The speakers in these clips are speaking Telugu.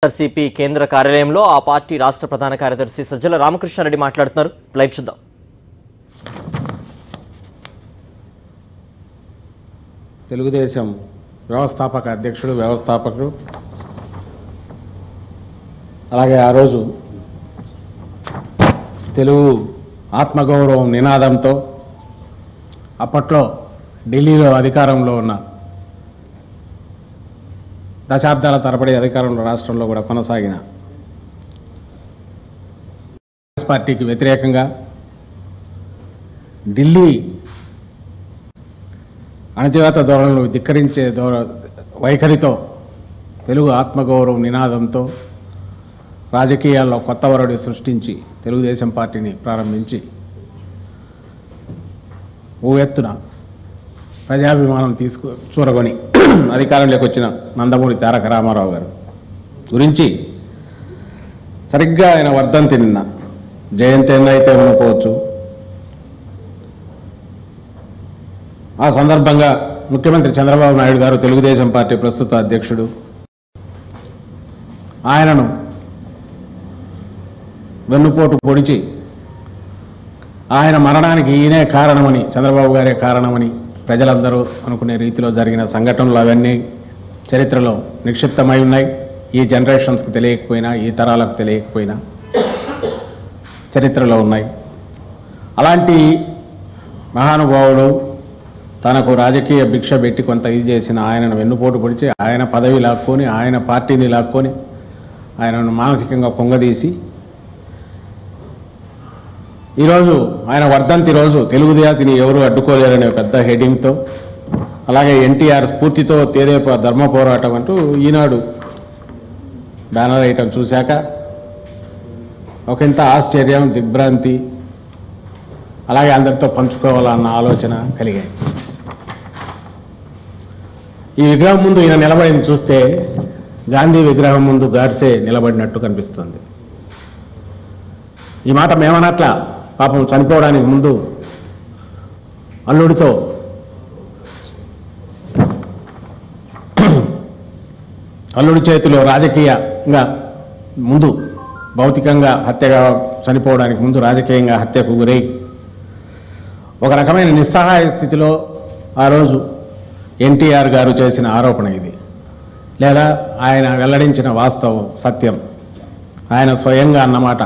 ఆర్సీపీ కేంద్ర కార్యాలయంలో ఆ పార్టీ రాష్ట్ర ప్రధాన కార్యదర్శి సజ్జల రామకృష్ణారెడ్డి మాట్లాడుతున్నారు. లైవ్ చూద్దాం. తెలుగుదేశం వ్యవస్థాపక అధ్యక్షుడు వ్యవస్థాపకుడు అలాగే ఆ రోజు తెలుగు ఆత్మగౌరవం నినాదంతో అప్పట్లో ఢిల్లీలో అధికారంలో ఉన్న దశాబ్దాల తరబడి అధికారంలో రాష్ట్రంలో కూడా కొనసాగిన కాంగ్రెస్ పార్టీకి వ్యతిరేకంగా ఢిల్లీ అణచివేత ధోరణులు ధిక్కరించే వైఖరితో తెలుగు ఆత్మగౌరవం నినాదంతో రాజకీయాల్లో కొత్త వరడి సృష్టించి తెలుగుదేశం పార్టీని ప్రారంభించి ఊవెత్తున ప్రజాభిమానం చూరగొని అధికారంలోకి వచ్చిన నందమూరి తారక రామారావు గారు గురించి సరిగ్గా ఆయన వర్ధంతి నిన్న జయంతి అయితే అనుకోవచ్చు. ఆ సందర్భంగా ముఖ్యమంత్రి చంద్రబాబు నాయుడు గారు తెలుగుదేశం పార్టీ ప్రస్తుత అధ్యక్షుడు ఆయనను వెన్నుపోటు పొడిచి ఆయన మరణానికి ఈయనే కారణమని చంద్రబాబు గారే కారణమని ప్రజలందరూ అనుకునే రీతిలో జరిగిన సంఘటనలు అవన్నీ చరిత్రలో నిక్షిప్తమై ఉన్నాయి. ఈ జనరేషన్స్కి తెలియకపోయినా ఈ తరాలకు తెలియకపోయినా చరిత్రలో ఉన్నాయి. అలాంటి మహానుభావుడు తనకు రాజకీయ భిక్ష పెట్టి కొంత ఇది చేసిన ఆయనను వెన్నుపోటు పొడిచి ఆయన పదవి లాక్కొని ఆయన పార్టీని లాక్కొని ఆయనను మానసికంగా కొంగదీసి ఈరోజు ఆయన వర్ధంతి రోజు తెలుగు జాతిని ఎవరు అడ్డుకోలేరనే పెద్ద హెడింగ్తో అలాగే ఎన్టీఆర్ స్ఫూర్తితో తేదేప ధర్మ పోరాటం అంటూ ఈనాడు బ్యానర్ ఐటమ్ చూశాక ఒకంత ఆశ్చర్యం దిగ్భ్రాంతి అలాగే అందరితో పంచుకోవాలన్న ఆలోచన కలిగాయి. ఈ విగ్రహం ముందు ఈయన నిలబడిని చూస్తే గాంధీ విగ్రహం ముందు గాడ్సే నిలబడినట్టు కనిపిస్తుంది. ఈ మాట మేమనట్లా పాపం చనిపోవడానికి ముందు అల్లుడితో అల్లుడి చేతిలో రాజకీయంగా ముందు భౌతికంగా హత్యగా చనిపోవడానికి ముందు రాజకీయంగా హత్యకు గురై ఒక రకమైన నిస్సహాయ స్థితిలో ఆ రోజు ఎన్టీఆర్ గారు చేసిన ఆరోపణ ఇది, లేదా ఆయన వెల్లడించిన వాస్తవం సత్యం. ఆయన స్వయంగా అన్నమాట,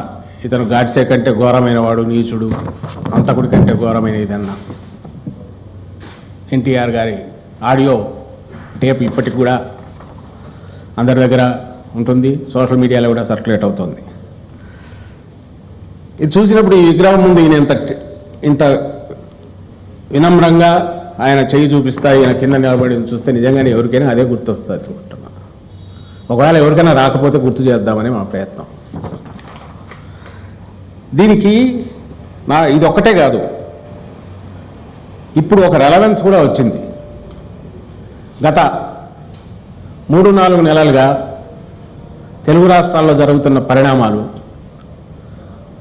ఇతను గాడ్సే కంటే ఘోరమైన వాడు, నీచుడు, అంతకుడి కంటే ఘోరమైన ఇదన్నా. ఎన్టీఆర్ గారి ఆడియో టేప్ ఇప్పటికి కూడా అందరి దగ్గర ఉంటుంది, సోషల్ మీడియాలో కూడా సర్క్యులేట్ అవుతుంది. ఇది చూసినప్పుడు ఈ విగ్రహం ముందు ఈయన ఇంత వినమ్రంగా ఆయన చెయ్యి చూపిస్తా ఈయన కింద నిలబడి చూస్తే నిజంగానే ఎవరికైనా అదే గుర్తొస్తుంది అనుకుంటున్నా. ఒకవేళ ఎవరికైనా రాకపోతే గుర్తు చేద్దామని మా ప్రయత్నం. దీనికి ఇది ఒక్కటే కాదు, ఇప్పుడు ఒక రెలవెన్స్ కూడా వచ్చింది. గత 3-4 నెలలుగా తెలుగు రాష్ట్రాల్లో జరుగుతున్న పరిణామాలు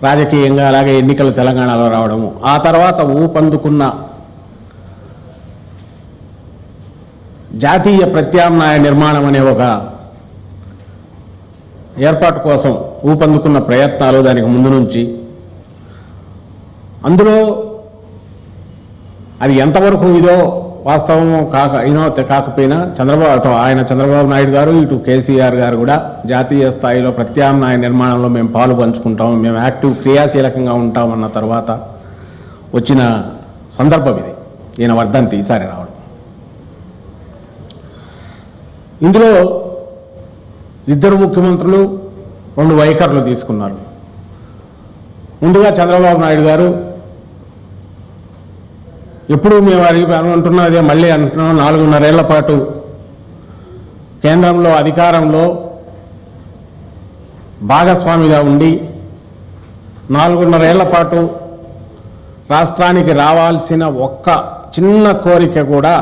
రాజకీయంగా అలాగే ఎన్నికలు తెలంగాణలో రావడము, ఆ తర్వాత ఊపందుకున్న జాతీయ ప్రత్యామ్నాయ నిర్మాణం అనే ఒక ఏర్పాటు కోసం ఊపందుకున్న ప్రయత్నాలు దానికి ముందు నుంచి, అందులో అది ఎంతవరకు ఇదో వాస్తవమో కాకపోయినా చంద్రబాబు నాయుడు గారు ఇటు కేసీఆర్ గారు కూడా జాతీయ స్థాయిలో ప్రత్యామ్నాయ నిర్మాణంలో మేము పాలు పంచుకుంటాం, మేము యాక్టివ్ క్రియాశీలకంగా ఉంటామన్న తర్వాత వచ్చిన సందర్భం ఇది. ఈయన వర్ధంతి ఈసారి రావడం, ఇందులో ఇద్దరు ముఖ్యమంత్రులు 2 వైఖరులు తీసుకున్నారు. ముందుగా చంద్రబాబు నాయుడు గారు ఎప్పుడు మేము అంటున్నదే మళ్ళీ అంటున్నాం, 4.5 ఏళ్ల పాటు కేంద్రంలో అధికారంలో భాగస్వామిగా ఉండి 4.5 ఏళ్ల పాటు రాష్ట్రానికి రావాల్సిన ఒక్క చిన్న కోరిక కూడా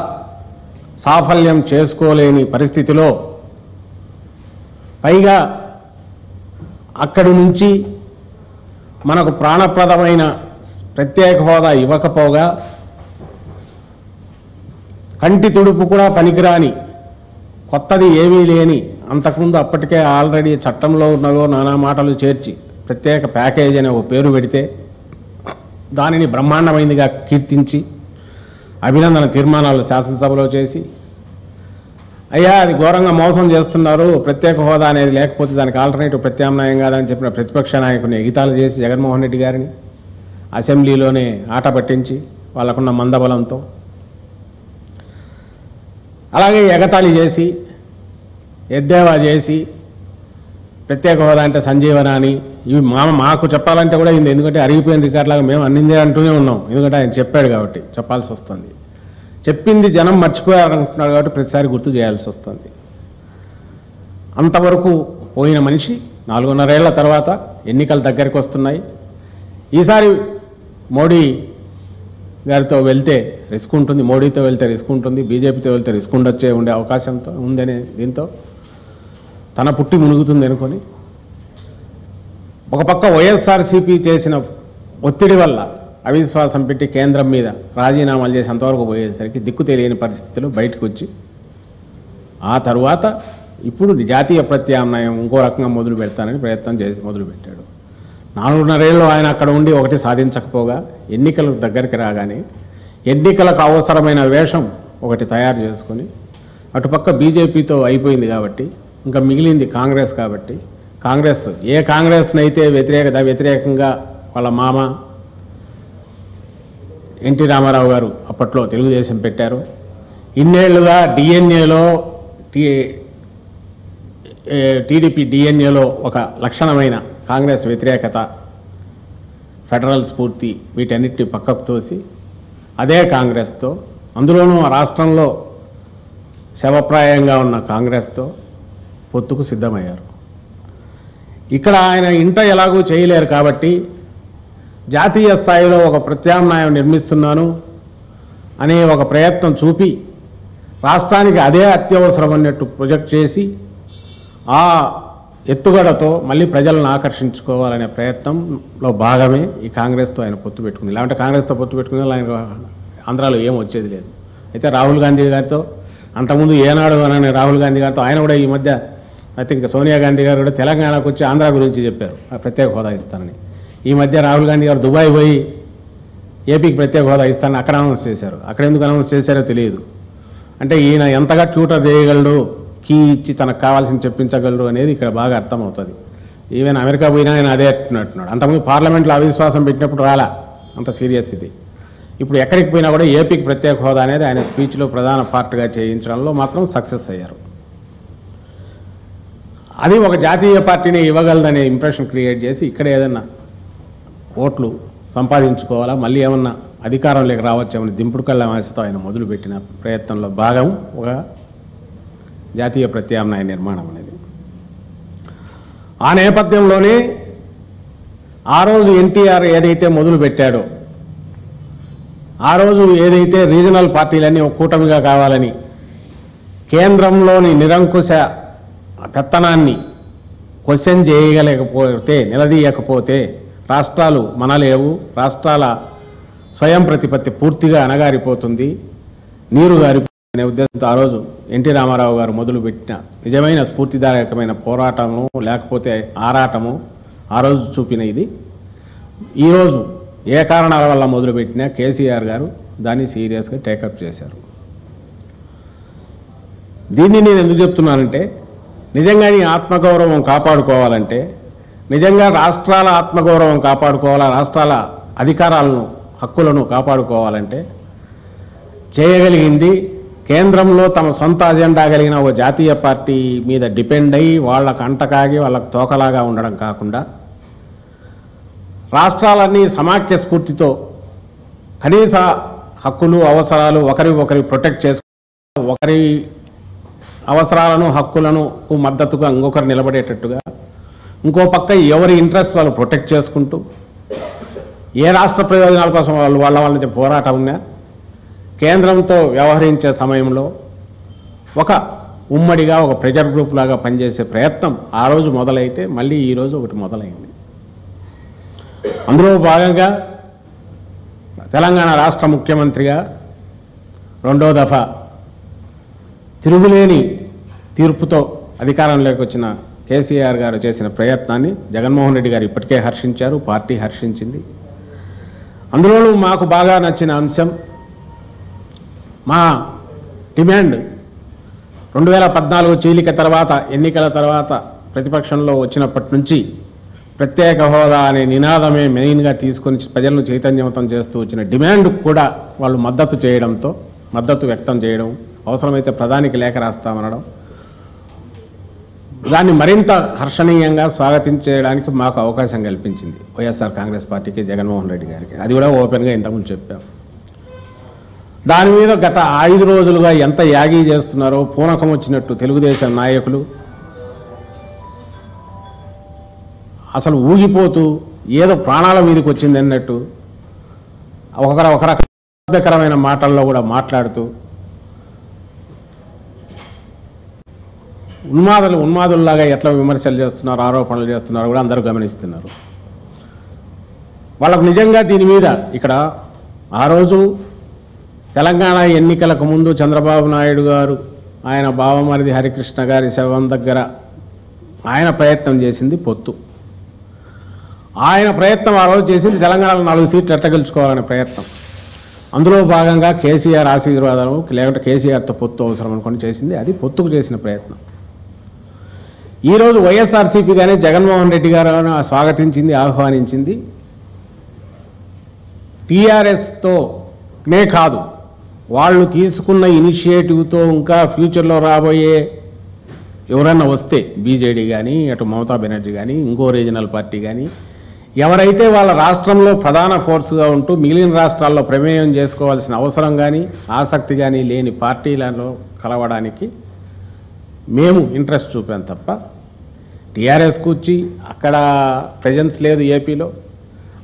సాఫల్యం చేసుకోలేని పరిస్థితిలో, పైగా అక్కడి నుంచి మనకు ప్రాణప్రదమైన ప్రత్యేక హోదా ఇవ్వకపోగా కంటి తుడుపు కూడా పనికిరాని కొత్తది ఏమీ లేని అంతకుముందు అప్పటికే ఆల్రెడీ చట్టంలో ఉన్నవో నానా మాటలు చేర్చి ప్రత్యేక ప్యాకేజ్ అనే ఒక పేరు పెడితే దానిని బ్రహ్మాండమైందిగా కీర్తించి అభినందన తీర్మానాలు శాసనసభలో చేసి అయ్యా అది ఘోరంగా మోసం చేస్తున్నారు, ప్రత్యేక హోదా అనేది లేకపోతే దానికి ఆల్టర్నేటివ్ ప్రత్యామ్నాయం కాదని చెప్పిన ప్రతిపక్ష నాయకుని ఎగితాలు చేసి జగన్మోహన్ రెడ్డి గారిని అసెంబ్లీలోనే ఆట పట్టించి వాళ్ళకున్న మందబలంతో అలాగే ఎగతాళి చేసి ఎద్దేవా చేసి ప్రత్యేక హోదా అంటే సంజీవన అని ఇవి మాకు చెప్పాలంటే కూడా ఇది ఎందుకంటే అరిగిపోయిన రికార్డులాగా మేము అన్నిందే అంటూనే ఉన్నాం. ఎందుకంటే ఆయన చెప్పాడు కాబట్టి చెప్పాల్సి వస్తుంది. చెప్పింది జనం మర్చిపోయారనుకుంటున్నారు కాబట్టి ప్రతిసారి గుర్తు చేయాల్సి వస్తుంది. అంతవరకు పోయిన మనిషి 4.5 ఏళ్ల తర్వాత ఎన్నికలు దగ్గరికి వస్తున్నాయి. ఈసారి మోడీ గారితో వెళ్తే రిస్క్ ఉంటుంది, మోడీతో వెళ్తే రిస్క్ ఉంటుంది, బీజేపీతో వెళ్తే రిస్క్ ఉండే అవకాశంతో ఉందనే దీంతో తన పుట్టి మునుగుతుంది అనుకొని ఒక పక్క వైఎస్ఆర్సీపీ చేసిన ఒత్తిడి వల్ల అవిశ్వాసం పెట్టి కేంద్రం మీద రాజీనామాలు చేసి అంతవరకు పోయేసరికి దిక్కు తెలియని పరిస్థితులు బయటకు వచ్చి ఆ తరువాత ఇప్పుడు జాతీయ ప్రత్యామ్నాయం ఇంకో రకంగా మొదలు పెడతానని ప్రయత్నం చేసి మొదలుపెట్టాడు. 4.5 ఏళ్ళు ఆయన అక్కడ ఉండి ఒకటి సాధించకపోగా ఎన్నికలు దగ్గరికి రాగానే ఎన్నికలకు అవసరమైన వేషం ఒకటి తయారు చేసుకొని అటుపక్క బీజేపీతో అయిపోయింది కాబట్టి ఇంకా మిగిలింది కాంగ్రెస్ కాబట్టి కాంగ్రెస్ ఏ కాంగ్రెస్నైతే వ్యతిరేకంగా వాళ్ళ మామ ఎన్టీ రామారావు గారు అప్పట్లో తెలుగుదేశం పెట్టారు. ఇన్నేళ్లుగా డిఎన్ఏలో టీడీపీ డిఎన్ఏలో ఒక లక్షణమైన కాంగ్రెస్ వ్యతిరేకత, ఫెడరల్ స్ఫూర్తి వీటన్నిటిని పక్కకు తోసి అదే కాంగ్రెస్తో అందులోనూ రాష్ట్రంలో శవప్రాయంగా ఉన్న కాంగ్రెస్తో పొత్తుకు సిద్ధమయ్యారు. ఇక్కడ ఆయన ఇంట ఎలాగూ చేయలేరు కాబట్టి జాతీయ స్థాయిలో ఒక ప్రత్యామ్నాయం నిర్మిస్తున్నాను అనే ఒక ప్రయత్నం చూపి రాష్ట్రానికి అదే అత్యవసరం అన్నట్టు ప్రొజెక్ట్ చేసి ఆ ఎత్తుగడతో మళ్ళీ ప్రజలను ఆకర్షించుకోవాలనే ప్రయత్నంలో భాగమే ఈ కాంగ్రెస్తో ఆయన పొత్తు పెట్టుకుంది. లేదంటే కాంగ్రెస్తో పొత్తు పెట్టుకుని ఆయన ఆంధ్రాలో ఏం వచ్చేది లేదు. అయితే రాహుల్ గాంధీ గారితో అంతకుముందు ఏనాడు అనే రాహుల్ గాంధీ గారితో ఆయన కూడా ఈ మధ్య ఐ థింక్ సోనియా గాంధీ గారు కూడా తెలంగాణకు వచ్చి ఆంధ్ర గురించి చెప్పారు, ప్రత్యేక హోదా ఇస్తానని. ఈ మధ్య రాహుల్ గాంధీ గారు దుబాయ్ పోయి ఏపీకి ప్రత్యేక హోదా ఇస్తానని అక్కడ అనౌన్స్ చేశారు. అక్కడ ఎందుకు అనౌన్స్ చేశారో తెలియదు. అంటే ఈయన ఎంతగా ట్యూటర్ చేయగలడు, కీ ఇచ్చి తనకు కావాల్సింది చెప్పించగలడు అనేది ఇక్కడ బాగా అర్థమవుతుంది. ఈవెన్ అమెరికా పోయినా ఆయన అదే అంటున్నాడు. అంతకుముందు పార్లమెంట్లో అవిశ్వాసం పెట్టినప్పుడు రాలా అంత సీరియస్ ఇది. ఇప్పుడు ఎక్కడికి పోయినా కూడా ఏపీకి ప్రత్యేక హోదా అనేది ఆయన స్పీచ్లో ప్రధాన పార్ట్గా చేయించడంలో మాత్రం సక్సెస్ అయ్యారు. అది ఒక జాతీయ పార్టీని ఇవ్వగలదనే ఇంప్రెషన్ క్రియేట్ చేసి ఇక్కడ ఏదన్నా ఓట్లు సంపాదించుకోవాలా, మళ్ళీ ఏమన్నా అధికారంలోకి రావచ్చామని దింపుడు కళ్ళ ఆశతో ఆయన మొదలుపెట్టిన ప్రయత్నంలో భాగం ఒక జాతీయ ప్రత్యామ్నాయ నిర్మాణం అనేది. ఆ నేపథ్యంలోనే ఆ రోజు ఎన్టీఆర్ ఏదైతే మొదలు పెట్టాడో, ఆ రోజు ఏదైతే రీజనల్ పార్టీలన్నీ ఒక కూటమిగా కావాలని కేంద్రంలోని నిరంకుశ పెత్తనాన్ని క్వశ్చన్ చేయగలేకపోతే, నిలదీయకపోతే రాష్ట్రాలు మనలేవు, రాష్ట్రాల స్వయం ప్రతిపత్తి పూర్తిగా అణగారిపోతుంది, నీరు గారిపోతుందనే ఉద్దేశంతో ఆ రోజు ఎన్టీ రామారావు గారు మొదలుపెట్టిన నిజమైన స్ఫూర్తిదాయకమైన పోరాటము లేకపోతే ఆరాటము ఆ రోజు చూపిన ఇది ఈరోజు ఏ కారణాల వల్ల మొదలుపెట్టినా కేసీఆర్ గారు దాన్ని సీరియస్గా టేకప్ చేశారు. దీన్ని నేను ఎందుకు చెప్తున్నానంటే, నిజంగా నీ ఆత్మగౌరవం కాపాడుకోవాలంటే, నిజంగా రాష్ట్రాల ఆత్మగౌరవం కాపాడుకోవాలా, రాష్ట్రాల అధికారాలను హక్కులను కాపాడుకోవాలంటే చేయగలిగింది కేంద్రంలో తమ సొంత అజెండా కలిగిన ఒక జాతీయ పార్టీ మీద డిపెండ్ అయ్యి వాళ్ళకు అంటకాగి వాళ్ళకు తోకలాగా ఉండడం కాకుండా రాష్ట్రాలన్నీ సమాఖ్య స్ఫూర్తితో కనీస హక్కులు అవసరాలు ఒకరి ప్రొటెక్ట్ చేసుకుంటూ ఒకరి అవసరాలను హక్కులను మద్దతుగా ఇంకొకరు నిలబడేటట్టుగా, ఇంకో పక్క ఎవరి ఇంట్రెస్ట్ వాళ్ళు ప్రొటెక్ట్ చేసుకుంటూ ఏ రాష్ట్ర ప్రయోజనాల కోసం వాళ్ళ పోరాటం ఉన్నా కేంద్రంతో వ్యవహరించే సమయంలో ఒక ఉమ్మడిగా ఒక ప్రెజర్ గ్రూప్ లాగా పనిచేసే ప్రయత్నం ఆ రోజు మొదలైతే మళ్ళీ ఈరోజు ఒకటి మొదలైంది. అందులో భాగంగా తెలంగాణ రాష్ట్ర ముఖ్యమంత్రిగా రెండో దఫా తిరుగులేని తీర్పుతో అధికారంలోకి వచ్చిన కేసీఆర్ గారు చేసిన ప్రయత్నాన్ని జగన్మోహన్ రెడ్డి గారు ఇప్పటికే హర్షించారు, పార్టీ హర్షించింది. అందులోనూ మాకు బాగా నచ్చిన అంశం, మా డిమాండ్ 2014 చీలిక తర్వాత, ఎన్నికల తర్వాత ప్రతిపక్షంలో వచ్చినప్పటి నుంచి ప్రత్యేక హోదా అనే నినాదమే మెయిన్గా తీసుకొని ప్రజలను చైతన్యవంతం చేస్తూ వచ్చిన డిమాండ్ కూడా వాళ్ళు మద్దతు వ్యక్తం చేయడం, అవసరమైతే ప్రధానికి లేఖ రాస్తామనడం, దాన్ని మరింత హర్షణీయంగా స్వాగతించడానికి మాకు అవకాశం కల్పించింది వైఎస్ఆర్ కాంగ్రెస్ పార్టీకి, జగన్మోహన్ రెడ్డి గారికి. అది కూడా ఓపెన్గా ఇంతకుముందు చెప్పాం. దాని మీద గత 5 రోజులుగా ఎంత యాగీ చేస్తున్నారో పూనకం వచ్చినట్టు తెలుగుదేశం నాయకులు అసలు ఊగిపోతూ ఏదో ప్రాణాల మీదకి వచ్చింది అన్నట్టు ఒక రకమైన మాటల్లో కూడా మాట్లాడుతూ ఉన్మాదుల్లాగా ఎట్లా విమర్శలు చేస్తున్నారు, ఆరోపణలు చేస్తున్నారు కూడా అందరూ గమనిస్తున్నారు. వాళ్ళకు నిజంగా దీని మీద ఇక్కడ ఆ రోజు తెలంగాణ ఎన్నికలకు ముందు చంద్రబాబు నాయుడు గారు ఆయన బావమరిది హరికృష్ణ గారి శవం దగ్గర ఆయన ప్రయత్నం చేసింది పొత్తు. ఆయన ప్రయత్నం ఆ రోజు చేసింది తెలంగాణలో 4 సీట్లు ఎట్లా గెలుచుకోవాలనే ప్రయత్నం. అందులో భాగంగా కేసీఆర్ ఆశీర్వాదం, లేకుంటే కేసీఆర్తో పొత్తు అవసరం అనుకొని చేసింది, అది పొత్తుకు చేసిన ప్రయత్నం. ఈరోజు వైఎస్ఆర్సీపీ కానీ జగన్మోహన్ రెడ్డి గారు స్వాగతించింది, ఆహ్వానించింది. టీఆర్ఎస్తోనే కాదు, వాళ్ళు తీసుకున్న ఇనిషియేటివ్తో ఇంకా ఫ్యూచర్లో రాబోయే ఎవరన్నా వస్తే బీజేడీ కానీ, అటు మమతా బెనర్జీ కానీ, ఇంకో రీజనల్ పార్టీ కానీ, ఎవరైతే వాళ్ళ రాష్ట్రంలో ప్రధాన ఫోర్స్గా ఉంటూ మిగిలిన రాష్ట్రాల్లో ప్రమేయం చేసుకోవాల్సిన అవసరం కానీ ఆసక్తి కానీ లేని పార్టీలలో కలవడానికి మేము ఇంట్రెస్ట్ చూపాం తప్ప, టీఆర్ఎస్ కూర్చి అక్కడ ప్రెజెన్స్ లేదు, ఏపీలో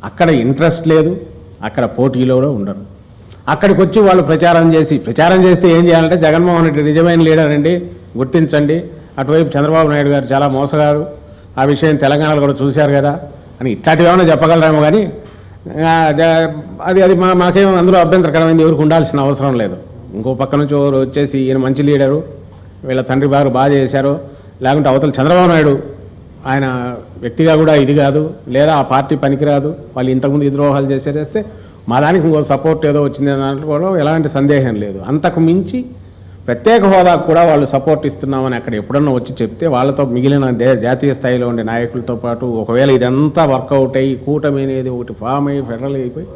అక్కడ ఇంట్రెస్ట్ లేదు, అక్కడ పోటీలో కూడా ఉండరు. అక్కడికి వచ్చి వాళ్ళు ప్రచారం చేస్తే ఏం చేయాలంటే, జగన్మోహన్ రెడ్డి నిజమైన లీడర్ అండి, గుర్తించండి, అటువైపు చంద్రబాబు నాయుడు గారు చాలా మోసగారు, ఆ విషయం తెలంగాణలో కూడా చూశారు కదా అని ఇట్లాంటివి ఏమైనా చెప్పగలరేమో కానీ అది మాకేం అందులో అభ్యంతరకరమైంది ఎవరికి ఉండాల్సిన అవసరం లేదు. ఇంకో పక్క నుంచి ఎవరు వచ్చేసి ఈయన మంచి లీడరు, వీళ్ళ తండ్రి బాగా చేశారు, లేకుంటే అవతల చంద్రబాబు నాయుడు ఆయన వ్యక్తిగా కూడా ఇది కాదు, లేదా ఆ పార్టీ పనికిరాదు, వాళ్ళు ఇంతకుముందు ద్రోహాలు చేస్తే మా దానికి ఇంకో సపోర్ట్ ఏదో వచ్చింది దాంట్లో కూడా ఎలాంటి సందేహం లేదు. అంతకు మించి ప్రత్యేక హోదాకు కూడా వాళ్ళు సపోర్ట్ ఇస్తున్నామని అక్కడ ఎప్పుడన్నా వచ్చి చెప్తే వాళ్ళతో మిగిలిన జాతీయ స్థాయిలో ఉండే నాయకులతో పాటు ఒకవేళ ఇదంతా వర్కౌట్ అయ్యి కూటమి అనేది ఒకటి ఫామ్ అయ్యి ఫెడరల్ అయిపోయి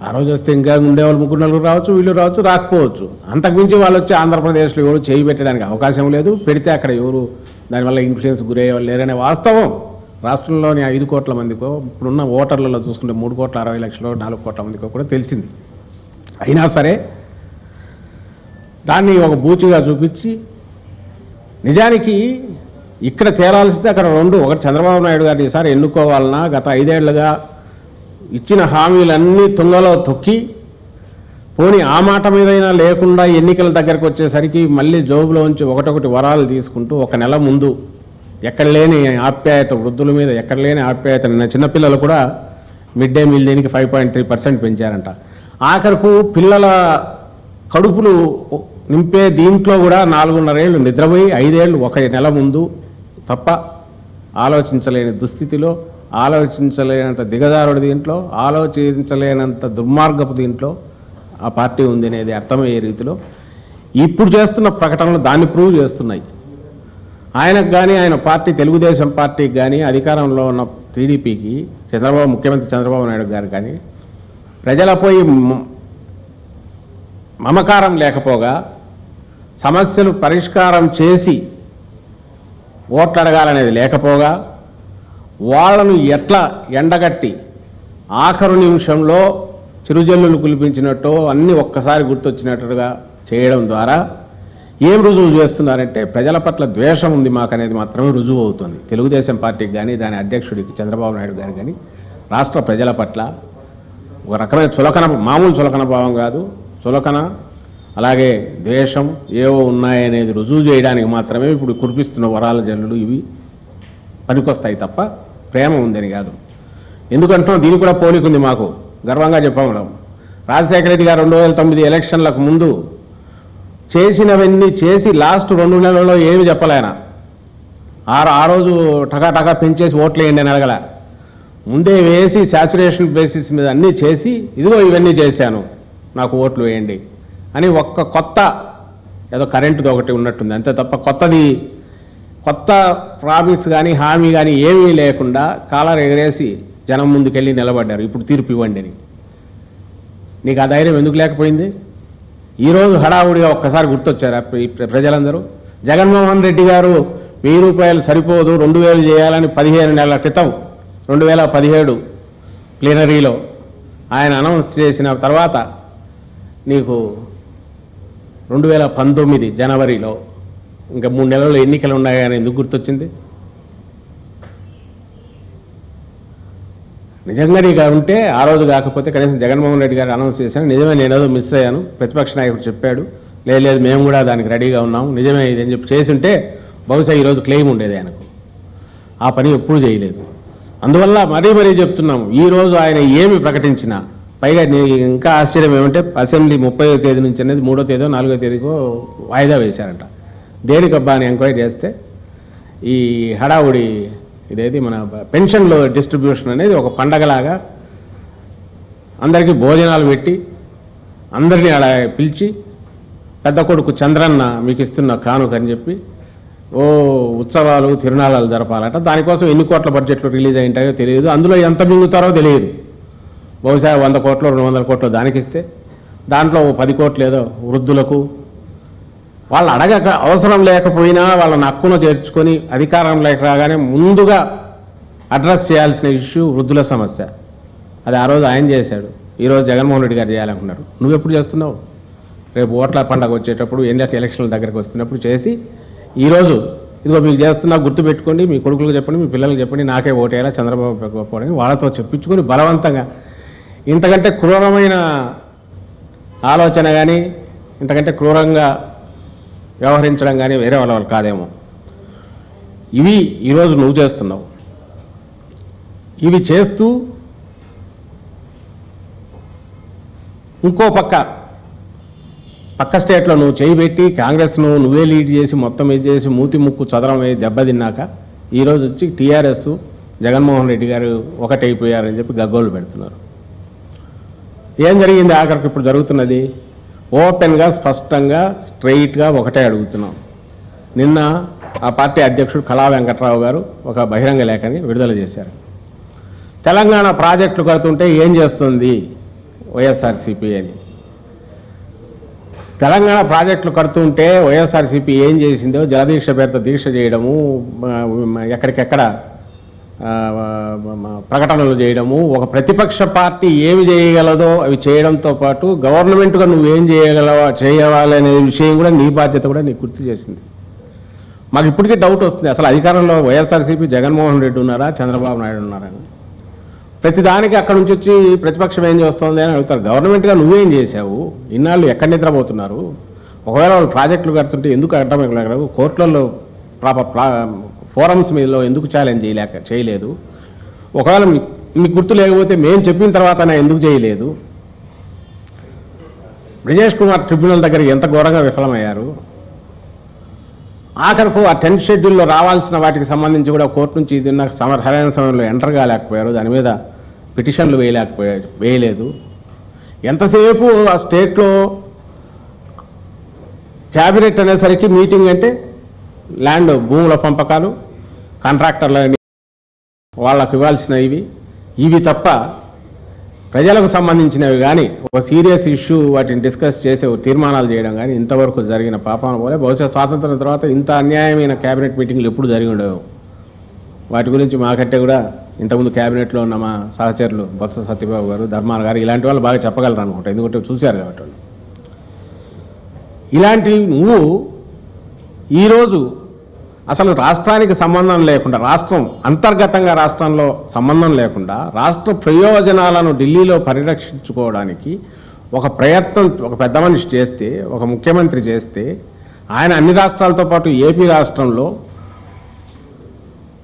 ఆ రోజు వస్తే ఇంకా ఉండేవాళ్ళు 3-4 రావచ్చు, వీళ్ళు రావచ్చు, రాకపోవచ్చు. అంతకుమించి వాళ్ళు వచ్చి ఆంధ్రప్రదేశ్లో ఎవరు చేయి పెట్టడానికి అవకాశం లేదు, పెడితే అక్కడ ఎవరు దానివల్ల ఇన్ఫ్లుయెన్స్ గురయ్యేవాళ్ళు లేరనే వాస్తవం రాష్ట్రంలోని 5 కోట్ల మందికో, ఇప్పుడున్న ఓటర్లలో చూసుకుంటే 3,60,00,000 4 కోట్ల మందికో కూడా తెలిసింది. అయినా సరే దాన్ని ఒక బూచిగా చూపించి, నిజానికి ఇక్కడ తేరాల్సింది అక్కడ ఒకటి చంద్రబాబు నాయుడు గారిని ఈసారి ఎన్నుకోవాలన్నా గత 5 ఏళ్లుగా ఇచ్చిన హామీలన్నీ తుంగలో తొక్కి పోనీ ఆ మాట మీదైనా లేకుండా ఎన్నికల దగ్గరకు వచ్చేసరికి మళ్ళీ జోబులోంచి ఒకటొకటి వరాలు తీసుకుంటూ 1 నెల ముందు ఎక్కడ లేని ఆప్యాయత, వృద్ధుల మీద ఎక్కడ లేని ఆప్యాయత, చిన్నపిల్లలు కూడా మిడ్ డే మీల్ దీనికి 5.3% పెంచారంట. ఆఖరకు పిల్లల కడుపులు నింపే దీంట్లో కూడా 4.5 ఏళ్ళు నిద్రపోయి 5 ఏళ్ళు 1 నెల ముందు తప్ప ఆలోచించలేని దుస్థితిలో, ఆలోచించలేనంత దిగజారుడు దీంట్లో, ఆలోచించలేనంత దుర్మార్గపు దీంట్లో ఆ పార్టీ ఉంది అనేది అర్థమయ్యే రీతిలో ఇప్పుడు చేస్తున్న ప్రకటనలు దాన్ని ప్రూవ్ చేస్తున్నాయి. ఆయనకు కానీ, ఆయన పార్టీ తెలుగుదేశం పార్టీకి కానీ, అధికారంలో ఉన్న టీడీపీకి ముఖ్యమంత్రి చంద్రబాబు నాయుడు గారు కానీ ప్రజలపై మమకారం లేకపోగా, సమస్యలు పరిష్కారం చేసి ఓట్లు అడగాలనేది లేకపోగా, వాళ్లను ఎట్లా ఎండగట్టి ఆఖరు నిమిషంలో చిరుజల్లులు కులిపించినట్టు అన్నీ ఒక్కసారి గుర్తొచ్చినట్టుగా చేయడం ద్వారా ఏం రుజువు చేస్తున్నారంటే ప్రజల పట్ల ద్వేషం ఉంది మాకనేది మాత్రమే రుజువు అవుతుంది. తెలుగుదేశం పార్టీకి కానీ, దాని అధ్యక్షుడికి చంద్రబాబు నాయుడు గారు కానీ రాష్ట్ర ప్రజల పట్ల ఒక రకమైన మామూలు చులకన భావం కాదు, చులకన అలాగే ద్వేషం ఏవో ఉన్నాయనేది రుజువు చేయడానికి మాత్రమే ఇప్పుడు కురిపిస్తున్న వరాల జల్లులు ఇవి పనికొస్తాయి తప్ప ప్రేమ ఉందని కాదు. ఎందుకంటున్నాం, దీనికి కూడా పోలికుంది. మాకు గర్వంగా చెప్పడం, రాజశేఖర రెడ్డి గారు 2009 ఎలక్షన్లకు ముందు చేసినవన్నీ చేసి లాస్ట్ 2 నెలల్లో ఏమి చెప్పలేనా, ఆ రోజు టకా పెంచేసి ఓట్లు వేయండి అని అడగల. ముందే వేసి శాచురేషన్ బేసిస్ మీద అన్నీ చేసి ఇదిగో ఇవన్నీ చేశాను నాకు ఓట్లు వేయండి అని ఒక్క కొత్త ఏదో కరెంటుది ఒకటి ఉన్నట్టుంది అంతే తప్ప కొత్త ప్రామిస్ కానీ హామీ కానీ ఏమీ లేకుండా కాలర్ ఎగరేసి జనం ముందుకెళ్ళి నిలబడ్డారు. ఇప్పుడు తీర్పు ఇవ్వండి అని. నీకు ఆ ధైర్యం ఎందుకు లేకపోయింది? ఈరోజు హడావుడిగా ఒక్కసారి గుర్తొచ్చారు ప్రజలందరూ. జగన్మోహన్ రెడ్డి గారు 1000 రూపాయలు సరిపోదు 2000 చేయాలని 15 నెలల క్రితం 2017 ప్లీనరీలో ఆయన అనౌన్స్ చేసిన తర్వాత నీకు 2019 జనవరిలో ఇంకా 3 నెలల్లో ఎన్నికలు ఉన్నాయని ఎందుకు గుర్తొచ్చింది? నిజంగా నీకు ఉంటే ఆ రోజు కాకపోతే కనీసం జగన్మోహన్ రెడ్డి గారు అనౌన్స్ చేశాను, నిజమే నేనేదో మిస్ అయ్యాను, ప్రతిపక్ష నాయకుడు చెప్పాడు, లేదు మేము కూడా దానికి రెడీగా ఉన్నాము, నిజమే ఇది అని చెప్పి చేసి ఉంటే బహుశా ఈరోజు క్లెయిమ్ ఉండేది ఆయనకు. ఆ పని ఎప్పుడూ చేయలేదు. అందువల్ల మరీ చెప్తున్నాము, ఈరోజు ఆయన ఏమి ప్రకటించినా, పైగా ఇంకా ఆశ్చర్యం ఏమంటే అసెంబ్లీ 30వ తేదీ నుంచి అనేది 3వ తేదీ 4వ తేదీకో వాయిదా వేశారంట. దేనికబ్బా అని ఎంక్వైరీ చేస్తే ఈ హడావుడి ఇదేది మన పెన్షన్లో డిస్ట్రిబ్యూషన్ అనేది ఒక పండగలాగా అందరికీ భోజనాలు పెట్టి అందరినీ అలా పిలిచి పెద్ద కొడుకు చంద్రన్న మీకు ఇస్తున్న కానుక అని చెప్పి ఉత్సవాలు తిరునాళాలు జరపాలట. దానికోసం ఎన్ని కోట్ల బడ్జెట్లు రిలీజ్ అయింటాయో తెలియదు, అందులో ఎంత మింగుతారో తెలియదు. బహుశా 100 కోట్లు 200 కోట్లు దానికి ఇస్తే దాంట్లో 10 కోట్లు ఏదో వృద్ధులకు వాళ్ళు అడగక అవసరం లేకపోయినా వాళ్ళని హక్కును చేర్చుకొని అధికారంలోకి రాగానే ముందుగా అడ్రస్ చేయాల్సిన ఇష్యూ వృద్ధుల సమస్య. అది ఆ రోజు ఆయన చేశాడు, ఈరోజు జగన్మోహన్ రెడ్డి గారు చేయాలనుకున్నారు. నువ్వెప్పుడు చేస్తున్నావు? రేపు ఓట్ల పండగ వచ్చేటప్పుడు ఎలక్షన్ల దగ్గరికి వస్తున్నప్పుడు చేసి ఈరోజు ఇదిగో మీకు చేస్తున్నా గుర్తుపెట్టుకోండి, మీ కొడుకులకు చెప్పండి, మీ పిల్లలకు చెప్పండి, నాకే ఓటేయాలా చంద్రబాబు గొప్పని వాళ్ళతో చెప్పించుకొని బలవంతంగా. ఇంతకంటే క్రూరమైన ఆలోచన కానీ ఇంతకంటే క్రూరంగా వ్యవహరించడం కానీ వేరే వాళ్ళ కాదేమో. ఇవి ఈరోజు నువ్వు చేస్తున్నావు. ఇవి చేస్తూ ఇంకో పక్క స్టేట్లో నువ్వు చేయబెట్టి కాంగ్రెస్ను నువ్వే లీడ్ చేసి మొత్తం ఇది చేసి మూతి ముక్కు చదరం దెబ్బతిన్నాక ఈరోజు వచ్చి టీఆర్ఎస్ జగన్మోహన్ రెడ్డి గారు ఒకటైపోయారని చెప్పి గగ్గోలు పెడుతున్నారు. ఏం జరిగింది ఆఖరికి? ఇప్పుడు జరుగుతున్నది ఓపెన్గా స్పష్టంగా స్ట్రెయిట్గా ఒకటే అడుగుతున్నాం. నిన్న ఆ పార్టీ అధ్యక్షుడు కళా వెంకట్రావు గారు ఒక బహిరంగ లేఖని విడుదల చేశారు. తెలంగాణ ప్రాజెక్టులు కడుతుంటే ఏం చేస్తుంది వైఎస్ఆర్సీపీ అని. తెలంగాణ ప్రాజెక్టులు కడుతుంటే వైఎస్ఆర్సీపీ ఏం చేసిందో జలదీక్ష పేరుతో దీక్ష చేయడము, ఎక్కడికెక్కడ ప్రకటనలు చేయడము, ఒక ప్రతిపక్ష పార్టీ ఏమి చేయగలదో అవి చేయడంతో పాటు గవర్నమెంట్గా నువ్వేం చేయాలనే విషయం కూడా నీ బాధ్యత కూడా నీకు గుర్తు చేసింది. మాకు ఇప్పటికీ డౌట్ వస్తుంది, అసలు అధికారంలో వైఎస్ఆర్సీపీ జగన్మోహన్ రెడ్డి ఉన్నారా చంద్రబాబు నాయుడు ఉన్నారని. ప్రతిదానికి అక్కడ నుంచి వచ్చి ప్రతిపక్షం ఏం చేస్తోంది అని అడుగుతారు. గవర్నమెంట్గా నువ్వేం చేశావు? ఇన్నాళ్ళు ఎక్కడ నిద్రపోతున్నారు? ఒకవేళ వాళ్ళు ప్రాజెక్టులు కడుతుంటే ఎందుకు అడ్డం కోర్టులలో ఫోరమ్స్ మీదలో ఎందుకు ఛాలెంజ్ చేయలేదు? ఒకవేళ మీకు గుర్తు లేకపోతే మేము చెప్పిన తర్వాత ఎందుకు చేయలేదు? బ్రిజేష్ కుమార్ ట్రిబ్యునల్ దగ్గర ఎంత ఘోరంగా విఫలమయ్యారు. ఆఖరకు ఆ 10th షెడ్యూల్లో రావాల్సిన వాటికి సంబంధించి కూడా కోర్టు నుంచి ఇది సరైన సమయంలో ఎంటర్ కాలేకపోయారు, దాని మీద పిటిషన్లు వేయలేదు. ఎంతసేపు ఆ స్టేట్లో క్యాబినెట్ అనేసరికి మీటింగ్ అంటే ల్యాండ్ భూముల పంపకాలు, కాంట్రాక్టర్ల వాళ్ళకు ఇవ్వాల్సిన ఇవి తప్ప ప్రజలకు సంబంధించినవి కానీ ఒక సీరియస్ ఇష్యూ వాటిని డిస్కస్ చేసే తీర్మానాలు చేయడం కానీ ఇంతవరకు జరిగిన పాపాన పోలే. బహుశా స్వాతంత్రం తర్వాత ఇంత అన్యాయమైన క్యాబినెట్ మీటింగ్లు ఎప్పుడు జరిగి ఉండవు. వాటి గురించి మాకంటే కూడా ఇంతకుముందు క్యాబినెట్లో ఉన్న మా సహచరులు బొత్స సత్యబాబు గారు, ధర్మాన గారు ఇలాంటి వాళ్ళు బాగా చెప్పగలరు అనుకుంటా, ఎందుకంటే చూశారు కాబట్టి వాళ్ళు. ఇలాంటివి నువ్వు ఈరోజు అసలు రాష్ట్రానికి సంబంధం లేకుండా, రాష్ట్రం అంతర్గతంగా రాష్ట్రంలో సంబంధం లేకుండా రాష్ట్ర ప్రయోజనాలను ఢిల్లీలో పరిరక్షించుకోవడానికి ఒక ప్రయత్నం ఒక పెద్ద మనిషి చేస్తే, ఒక ముఖ్యమంత్రి చేస్తే, ఆయన అన్ని రాష్ట్రాలతో పాటు ఏపీ రాష్ట్రంలో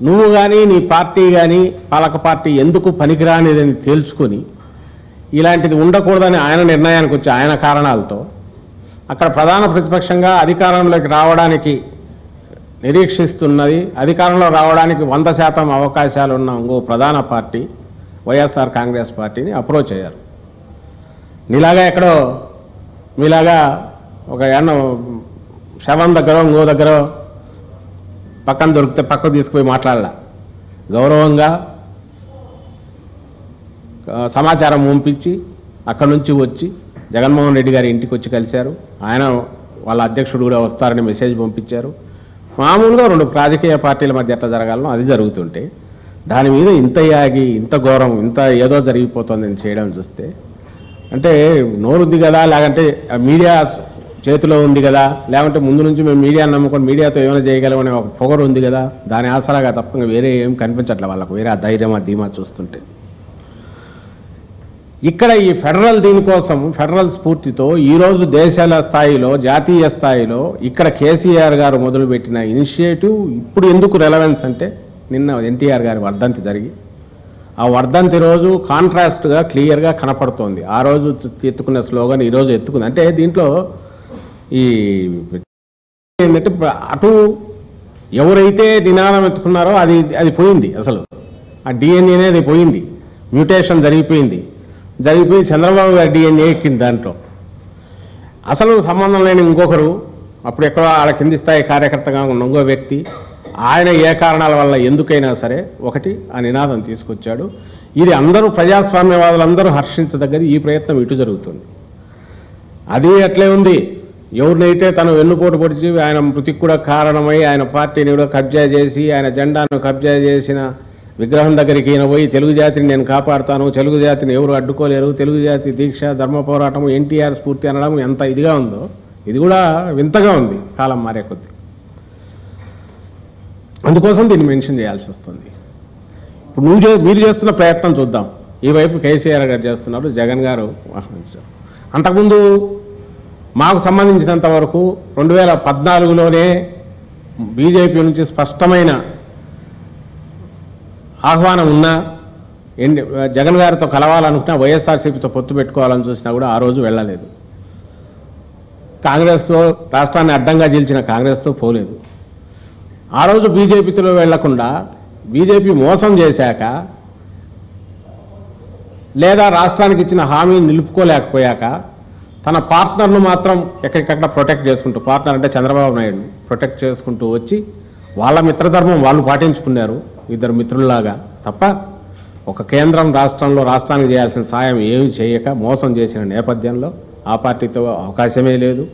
నువ్వు కానీ నీ పార్టీ కానీ పాలక పార్టీ ఎందుకు పనికిరానిదని తేల్చుకొని ఇలాంటిది ఉండకూడదని ఆయన నిర్ణయానికి వచ్చి ఆయన కారణాలతో అక్కడ ప్రధాన ప్రతిపక్షంగా అధికారంలోకి రావడానికి నిరీక్షిస్తున్నది. అధికారంలో రావడానికి 100% అవకాశాలు ఉన్న ఇంకో ప్రధాన పార్టీ వైఎస్ఆర్ కాంగ్రెస్ పార్టీని అప్రోచ్ అయ్యారు. నీలాగా ఎక్కడో మీలాగా ఒక శవం దగ్గర ఇంకో దగ్గర పక్కన దొరికితే పక్కకు తీసుకుపోయి మాట్లాడాల. గౌరవంగా సమాచారం పంపించి అక్కడి నుంచి వచ్చి జగన్మోహన్ రెడ్డి గారి ఇంటికి వచ్చి కలిశారు. ఆయన వాళ్ళ అధ్యక్షుడు కూడా వస్తారని మెసేజ్ పంపించారు. మామూలుగా 2 రాజకీయ పార్టీల మధ్య ఎట్లా జరగాలనో అది జరుగుతుంటే దాని మీద ఇంత యాగి ఇంత ఘోరం ఇంత ఏదో జరిగిపోతుందని చేయడం చూస్తే అంటే నోరుంది కదా, లేకంటే మీడియా చేతిలో ఉంది కదా, లేకుంటే ముందు నుంచి మేము మీడియాను నమ్ముకొని మీడియాతో ఏమైనా చేయగలమనే ఒక పొగరు ఉంది కదా, దాని ఆసరాగా తప్ప వేరే ఏం కనిపించట్లే వాళ్ళకు, వేరే ఆ ధైర్యం ఆ ధీమా చూస్తుంటే. ఇక్కడ ఈ ఫెడరల్ దీనికోసం ఫెడరల్ స్ఫూర్తితో ఈరోజు దేశాల స్థాయిలో జాతీయ స్థాయిలో ఇక్కడ కేసీఆర్ గారు మొదలుపెట్టిన ఇనిషియేటివ్ ఇప్పుడు ఎందుకు రెలవెన్స్ అంటే నిన్న ఎన్టీఆర్ గారి వర్ధంతి జరిగి ఆ వర్ధంతి రోజు కాంట్రాస్ట్గా క్లియర్గా కనపడుతోంది. ఆ రోజు ఎత్తుకున్న స్లోగన్ ఈరోజు ఎత్తుకుంది. అంటే దీంట్లో ఈ ఏంటంటే అటు ఎవరైతే నినాదం ఎత్తుకున్నారో అది పోయింది. అసలు ఆ డిఎన్ఏ అనేది పోయింది, మ్యూటేషన్ జరిగిపోయి చంద్రబాబు గారి డిఎన్ఏ ఎక్కింది. దాంట్లో అసలు సంబంధం లేని ఇంకొకరు అప్పుడు ఎక్కడో ఆడ కింది స్థాయి కార్యకర్తగా ఉన్న ఇంకో వ్యక్తి ఆయన ఏ కారణాల వల్ల ఎందుకైనా సరే ఒకటి ఆ నినాదం తీసుకొచ్చాడు. ఇది అందరూ ప్రజాస్వామ్యవాదులందరూ హర్షించదగ్గది. ఈ ప్రయత్నం ఇటు జరుగుతుంది. అది అట్లే ఉంది. ఎవరినైతే తను వెన్నుపోటు పొడిచి ఆయన మృతికి కూడా కారణమై ఆయన పార్టీని కూడా కబ్జా చేసి ఆయన జెండాను కబ్జా చేసిన విగ్రహం దగ్గరికి ఈయన పోయి తెలుగు జాతిని నేను కాపాడుతాను, తెలుగు జాతిని ఎవరు అడ్డుకోలేరు, తెలుగు జాతి దీక్ష ధర్మ పోరాటం ఎన్టీఆర్ స్ఫూర్తి అనడం ఎంత ఇదిగా ఉందో ఇది కూడా వింతగా ఉంది కాలం మారే కొద్దీ. అందుకోసం దీన్ని మెన్షన్ చేయాల్సి వస్తుంది. ఇప్పుడు మీరు చేస్తున్న ప్రయత్నం చూద్దాం. ఈ వైపు కేసీఆర్ గారు చేస్తున్నారు, జగన్ గారు ఆహ్వానించారు. అంతకుముందు మాకు సంబంధించినంత వరకు 2014లోనే బీజేపీ నుంచి స్పష్టమైన ఆహ్వానం ఉన్నా జగన్ గారితో కలవాలనుకున్నా వైఎస్ఆర్సీపీతో పొత్తు పెట్టుకోవాలని చూసినా కూడా ఆ రోజు వెళ్ళలేదు. కాంగ్రెస్తో రాష్ట్రాన్ని అడ్డంగా జీల్చిన కాంగ్రెస్తో పోలేదు. ఆ రోజు బీజేపీతో వెళ్లకుండా బీజేపీ మోసం చేశాక లేదా రాష్ట్రానికి ఇచ్చిన హామీని నిలుపుకోలేకపోయాక తన పార్ట్నర్ను మాత్రం ఎక్కడికక్కడ ప్రొటెక్ట్ చేసుకుంటూ, పార్ట్నర్ అంటే చంద్రబాబు నాయుడు ప్రొటెక్ట్ చేసుకుంటూ వచ్చి వాళ్ళ మిత్రధర్మం వాళ్ళు పాటించుకున్నారు ఇద్దరు మిత్రుల్లాగా. తప్ప ఒక కేంద్రం రాష్ట్రానికి చేయాల్సిన సాయం ఏమి చేయక మోసం చేసిన నేపథ్యంలో ఆ పార్టీతో అవకాశమే లేదు.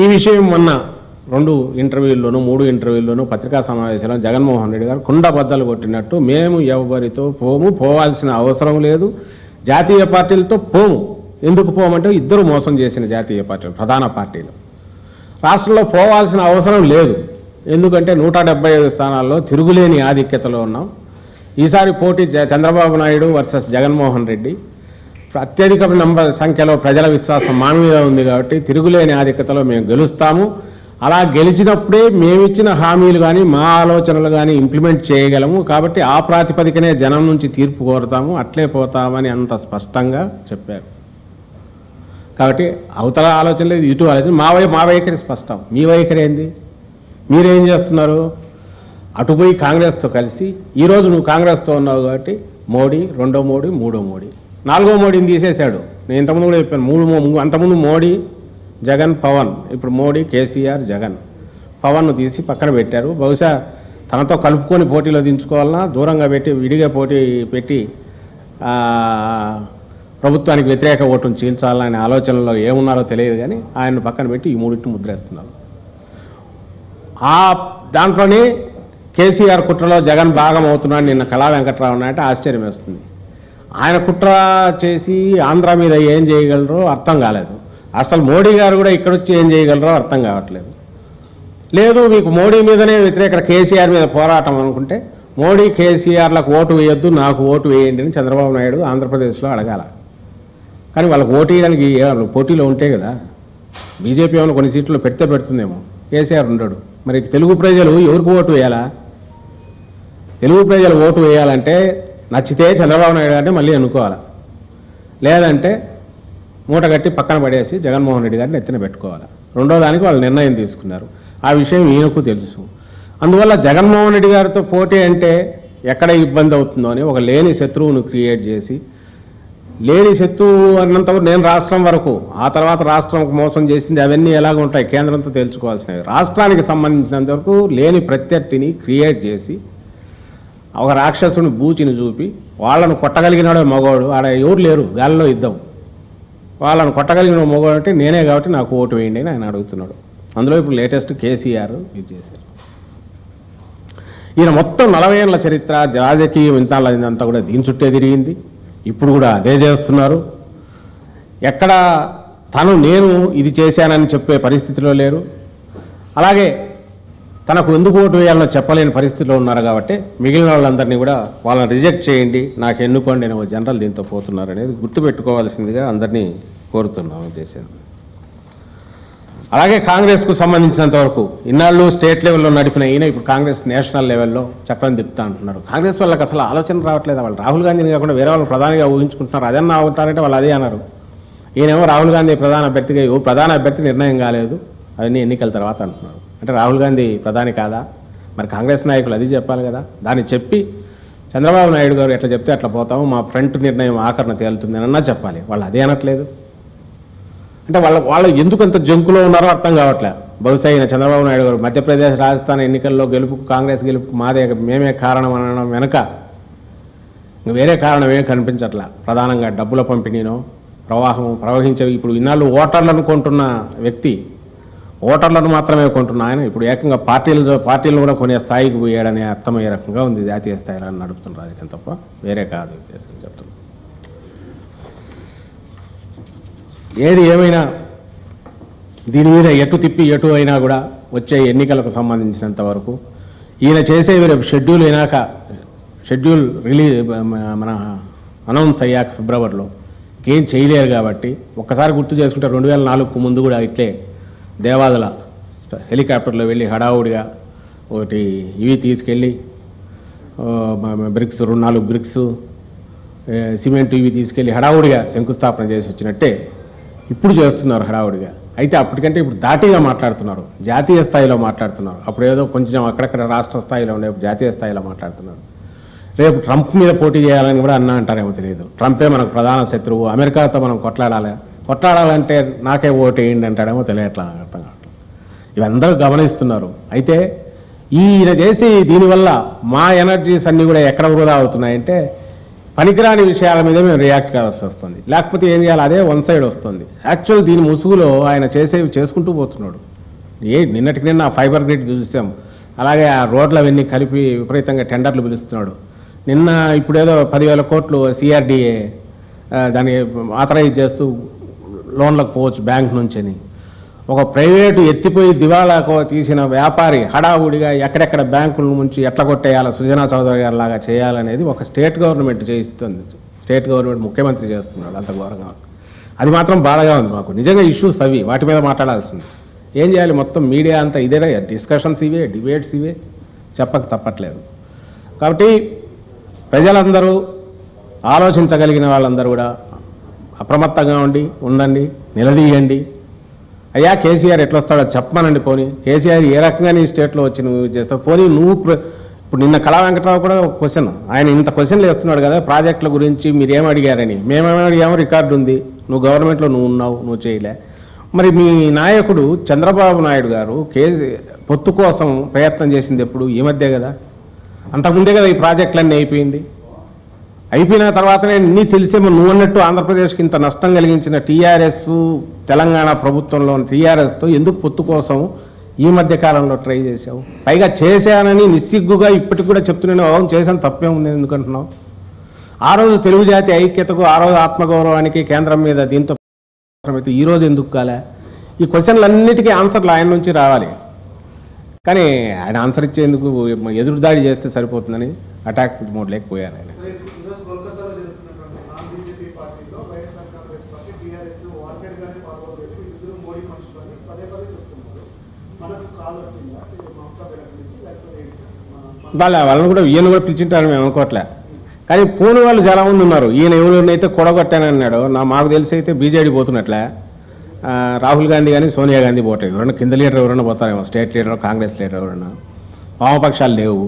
ఈ విషయం మొన్న 2 ఇంటర్వ్యూల్లోనూ 3 ఇంటర్వ్యూల్లోనూ పత్రికా సమావేశంలో జగన్మోహన్ రెడ్డి గారు కుండ బద్దలు కొట్టినట్టు మేము ఎవరితో పోవాల్సిన అవసరం లేదు, జాతీయ పార్టీలతో ఎందుకు పోమంటే ఇద్దరు మోసం చేసిన జాతీయ పార్టీలు ప్రధాన పార్టీలు రాష్ట్రంలో పోవాల్సిన అవసరం లేదు. ఎందుకంటే 175 స్థానాల్లో తిరుగులేని ఆధిక్యతలో ఉన్నాం. ఈసారి పోటీ చంద్రబాబు నాయుడు వర్సెస్ జగన్మోహన్ రెడ్డి. అత్యధిక సంఖ్యలో ప్రజల విశ్వాసం మా మీద ఉంది కాబట్టి తిరుగులేని ఆధిక్యతలో మేము గెలుస్తాము. అలా గెలిచినప్పుడే మేమిచ్చిన హామీలు కానీ మా ఆలోచనలు కానీ ఇంప్లిమెంట్ చేయగలము. కాబట్టి ఆ ప్రాతిపదికనే జనం నుంచి తీర్పు కోరుతాము, అట్లే పోతామని అంత స్పష్టంగా చెప్పారు. కాబట్టి అవతల ఆలోచన లేదు, ఇటు ఆలోచన. మా వైఖరి స్పష్టం. మీ వైఖరి ఏంది? మీరేం చేస్తున్నారు? అటుపోయి కాంగ్రెస్తో కలిసి ఈరోజు నువ్వు కాంగ్రెస్తో ఉన్నావు కాబట్టి మోడీ, 2వ మోడీ, 3వ మోడీ, 4వ మోడీని తీసేశాడు. నేను ఇంతకుముందు కూడా చెప్పాను. అంతకుముందు మోడీ, జగన్, పవన్. ఇప్పుడు మోడీ, కేసీఆర్, జగన్. పవన్ను తీసి పక్కన పెట్టారు. బహుశా తనతో కలుపుకొని పోటీలో దించుకోవాలన్నా దూరంగా పెట్టి విడిగా పోటీ పెట్టి ప్రభుత్వానికి వ్యతిరేక ఓటును చీల్చాలనే ఆలోచనలో ఏమున్నారో తెలియదు. కానీ ఆయన్ను పక్కన పెట్టి ఈ 3టిని ముద్రేస్తున్నారు. దాంట్లోనే కేసీఆర్ కుట్రలో జగన్ భాగం అవుతున్నాడు నిన్న కళా వెంకట్రావు అంటే ఆశ్చర్యం వేస్తుంది. ఆయన కుట్ర చేసి ఆంధ్ర మీద ఏం చేయగలరో అర్థం కాలేదు. అసలు మోడీ గారు కూడా ఇక్కడొచ్చి ఏం చేయగలరో అర్థం కావట్లేదు. లేదు మీకు మోడీ మీదనే వ్యతిరేక కేసీఆర్ మీద పోరాటం అనుకుంటే మోడీ కేసీఆర్లకు ఓటు వేయొద్దు, నాకు ఓటు వేయండి అని చంద్రబాబు నాయుడు ఆంధ్రప్రదేశ్లో అడగాల. కానీ వాళ్ళకు ఓటు వేయడానికి పోటీలో ఉంటే కదా. బీజేపీ ఏమైనా కొన్ని సీట్లు పెడుతుందేమో, కేసీఆర్ ఉండడు. మరి తెలుగు ప్రజలు ఎవరికి ఓటు వేయాలా? తెలుగు ప్రజలు ఓటు వేయాలంటే నచ్చితే చంద్రబాబు నాయుడు గారిని మళ్ళీ ఎన్నుకోవాలి, లేదంటే మూటగట్టి పక్కన పడేసి జగన్మోహన్ రెడ్డి గారిని ఎత్తిన పెట్టుకోవాలి. రెండో దానికి వాళ్ళు నిర్ణయం తీసుకున్నారు. ఆ విషయం ఈయనకు తెలుసు. అందువల్ల జగన్మోహన్ రెడ్డి గారితో పోటీ అంటే ఎక్కడ ఇబ్బంది అవుతుందో అని ఒక లేని శత్రువును క్రియేట్ చేసి, లేని శత్రువు అన్నంతవరకు నేను రాష్ట్రం వరకు, ఆ తర్వాత రాష్ట్రంకు మోసం చేసింది అవన్నీ ఎలాగ ఉంటాయి కేంద్రంతో తేల్చుకోవాల్సినవి. రాష్ట్రానికి సంబంధించినంత వరకు లేని ప్రత్యర్థిని క్రియేట్ చేసి ఒక రాక్షసుని బూచిని చూపి వాళ్ళను కొట్టగలిగినాడే మగవాడు, ఆడ ఎవరు లేరు, గాలిలో యుద్ధం, వాళ్ళను కొట్టగలిగిన మగవాడు అంటే నేనే కాబట్టి నాకు ఓటు వేయండి అని ఆయన అడుగుతున్నాడు. అందులో ఇప్పుడు లేటెస్ట్ కేసీఆర్ ఇది చేశారు. ఈయన మొత్తం 40 ఏళ్ల చరిత్ర రాజకీయం ఇంత కూడా దీని చుట్టే తిరిగింది. ఇప్పుడు కూడా అదే చేస్తున్నారు. ఎక్కడ నేను ఇది చేశానని చెప్పే పరిస్థితిలో లేరు. అలాగే తనకు ఎందుకు ఓటు వేయాలనో చెప్పలేని పరిస్థితిలో ఉన్నారు కాబట్టి మిగిలిన వాళ్ళందరినీ కూడా వాళ్ళని రిజెక్ట్ చేయండి, నాకు ఎన్నుకోండి అని ఒక జనరల్ దీంతో పోతున్నారు అనేది గుర్తుపెట్టుకోవాల్సిందిగా అందరినీ కోరుతున్నాం చేశాను. అలాగే కాంగ్రెస్కు సంబంధించినంత వరకు ఇన్నాళ్ళు స్టేట్ లెవెల్లో నడిపిన ఈయన ఇప్పుడు కాంగ్రెస్ నేషనల్ లెవెల్లో చక్రం తిప్పుతా అంటున్నారు. కాంగ్రెస్ వాళ్ళకి అసలు ఆలోచన రావట్లేదు. వాళ్ళు రాహుల్ గాంధీని కాకుండా వేరే వాళ్ళు ప్రధానిగా ఊహించుకుంటున్నారు. అదన్నా అవుతారంటే వాళ్ళు అదే అన్నారు. ఈయనేమో రాహుల్ గాంధీ ప్రధాన అభ్యర్థిగా ప్రధాన అభ్యర్థి నిర్ణయం కాలేదు, అవన్నీ ఎన్నికల తర్వాత అంటున్నారు. అంటే రాహుల్ గాంధీ ప్రధాని కాదా? మరి కాంగ్రెస్ నాయకులు అది చెప్పాలి కదా. దాన్ని చెప్పి చంద్రబాబు నాయుడు గారు ఎట్లా చెప్తే అట్లా పోతాము, మా ఫ్రంట్ నిర్ణయం ఆఖరణ తేలుతుంది అన్నా చెప్పాలి. వాళ్ళు అదే అనట్లేదు. అంటే వాళ్ళు ఎందుకు అంత జంకులో ఉన్నారో అర్థం కావట్లే. బహుశా ఈయన చంద్రబాబు నాయుడు గారు మధ్యప్రదేశ్ రాజస్థాన్ ఎన్నికల్లో గెలుపుకు కాంగ్రెస్ గెలుపుకు మేమే కారణం అనడం వెనక వేరే కారణం ఏమీ కనిపించట్లా. ప్రధానంగా డబ్బుల పంపిణీనో ప్రవహించే ఇప్పుడు ఇన్నాళ్ళు ఓటర్లను కొంటున్న వ్యక్తి ఓటర్లను మాత్రమే కొంటున్న ఆయన ఇప్పుడు ఏకంగా పార్టీలను కూడా కొనే స్థాయికి పోయాడనే అర్థమయ్యే రకంగా ఉంది. జాతీయ స్థాయిలో నడుపుతున్న రాజకీయం తప్ప వేరే కాదు ఉద్దేశం చెప్తున్నా. ఏది ఏమైనా దీని మీద ఎటు తిప్పి ఎటు అయినా కూడా వచ్చే ఎన్నికలకు సంబంధించినంత వరకు ఈయన చేసే షెడ్యూల్ రిలీజ్ మన అనౌన్స్ అయ్యాక ఫిబ్రవరిలో ఏం చేయలేరు కాబట్టి ఒక్కసారి గుర్తు చేసుకుంటే 2004కు ముందు కూడా ఇట్లే దేవాదుల హెలికాప్టర్లో వెళ్ళి హడావుడిగా ఒకటి ఇవి తీసుకెళ్ళి బ్రిక్స్ 4 బ్రిక్స్ సిమెంట్ ఇవి తీసుకెళ్ళి హడావుడిగా శంకుస్థాపన చేసి వచ్చినట్టే ఇప్పుడు చేస్తున్నారు హడావుడిగా. అయితే అప్పటికంటే ఇప్పుడు ధాటిగా మాట్లాడుతున్నారు, జాతీయ స్థాయిలో మాట్లాడుతున్నారు. అప్పుడు ఏదో కొంచెం అక్కడక్కడ రాష్ట్ర స్థాయిలో ఉండే జాతీయ స్థాయిలో మాట్లాడుతున్నారు. రేపు ట్రంప్ మీద పోటీ చేయాలని కూడా అంటారేమో తెలియదు. ట్రంపే మనకు ప్రధాన శత్రువు, అమెరికాతో మనం కొట్లాడాలంటే నాకే ఓటు వేయండి అంటాడేమో తెలియట్లా, అర్థం కావట్లేదు. ఇవందరూ గమనిస్తున్నారు. అయితే ఈయన చేసి దీనివల్ల మా ఎనర్జీస్ అన్నీ కూడా ఎక్కడ వృధా అవుతున్నాయంటే పనికిరాని విషయాల మీద మేము రియాక్ట్ కావాల్సి వస్తుంది. లేకపోతే ఏం చేయాలి, అదే వన్ సైడ్ వస్తుంది. యాక్చువల్ దీని ముసుగులో ఆయన చేసేవి చేసుకుంటూ పోతున్నాడు. నిన్నటికి నిన్న ఫైబర్ గ్రిడ్ చూసాం. అలాగే ఆ రోడ్లు అవన్నీ కలిపి విపరీతంగా టెండర్లు పిలుస్తున్నాడు. నిన్న ఇప్పుడేదో 10,000 కోట్లు సిఆర్డిఏ దాన్ని ఆథరైజ్ చేస్తూ లోన్లకు పోవచ్చు బ్యాంక్ నుంచి అని ఒక ప్రైవేటు ఎత్తిపోయి దివాళా తీసిన వ్యాపారి హడావుడిగా ఎక్కడెక్కడ బ్యాంకుల నుంచి ఎట్లా కొట్టేయాలో సుజనా చౌదరి గారి లాగా చేయాలనేది ఒక స్టేట్ గవర్నమెంట్ చేయిస్తుంది. స్టేట్ గవర్నమెంట్ ముఖ్యమంత్రి చేస్తున్నాడు. అంత ఘోరంగా అది మాత్రం బాధగా ఉంది మాకు. నిజంగా ఇష్యూస్ అవి, వాటి మీద మాట్లాడాల్సింది. ఏం చేయాలి, మొత్తం మీడియా అంతా ఇదే, డిస్కషన్స్ ఇవే, డిబేట్స్ ఇవే, చెప్పక తప్పట్లేదు. కాబట్టి ప్రజలందరూ ఆలోచించగలిగిన వాళ్ళందరూ కూడా అప్రమత్తంగా ఉండండి, నిలదీయండి. అయ్యా కేసీఆర్ ఎట్లా వస్తాడో చెప్పమనండి. పోనీ కేసీఆర్ ఏ రకంగా నీ స్టేట్లో వచ్చి నువ్వు చేస్తావు, పోనీ నువ్వు ఇప్పుడు నిన్న కళా వెంకటరావు కూడా ఒక క్వశ్చన్, ఆయన ఇంత క్వశ్చన్లు వేస్తున్నాడు కదా ప్రాజెక్టుల గురించి మీరేం అడిగారని. మేమేమో అడిగాము, రికార్డు ఉంది, నువ్వు గవర్నమెంట్లో ఉన్నావు, నువ్వు చేయలే. మరి మీ నాయకుడు చంద్రబాబు నాయుడు గారు పొత్తు కోసం ప్రయత్నం చేసింది ఎప్పుడు? ఈ మధ్య కదా, అంతకుముందే కదా ఈ ప్రాజెక్టులన్నీ అయిపోయిన తర్వాతనే నీ తెలిసేమో నువ్వు అన్నట్టు ఆంధ్రప్రదేశ్కి ఇంత నష్టం కలిగించిన టీఆర్ఎస్, తెలంగాణ ప్రభుత్వంలోని టీఆర్ఎస్తో ఎందుకు పొత్తు కోసం ఈ మధ్య కాలంలో ట్రై చేశావు? పైగా చేశానని నిస్సిగ్గుగా ఇప్పటికి కూడా చెప్తున్నాను. అవును చేశాను, తప్పే ఉంది ఎందుకంటున్నావు? ఆ రోజు తెలుగు జాతి ఐక్యతకు, ఆ రోజు ఆత్మగౌరవానికి కేంద్రం మీద దీంతో ఈ రోజు ఎందుకు కాలే? ఈ క్వశ్చన్లన్నిటికీ ఆన్సర్లు ఆయన నుంచి రావాలి. కానీ ఆయన ఆన్సర్ ఇచ్చేందుకు ఎదురుదాడి చేస్తే సరిపోతుందని అటాక్ మోడ్ లేకపోయారు ఆయన. వాళ్ళని కూడా ఈయన కూడా పిలిచింటారని మేము అనుకోవట్లే. కానీ పోని వాళ్ళు చాలా మంది ఉన్నారు. ఈయన ఎవరినైతే కొడగొట్టానన్నాడో మాకు తెలిసి అయితే బీజేడీ పోతున్నట్లే, రాహుల్ గాంధీ కానీ సోనియా గాంధీ పోతాయి. ఎవరైనా కింద లీడర్ ఎవరైనా పోతారేమో, స్టేట్ లీడర్, కాంగ్రెస్ లీడర్ ఎవరైనా. వామపక్షాలు లేవు,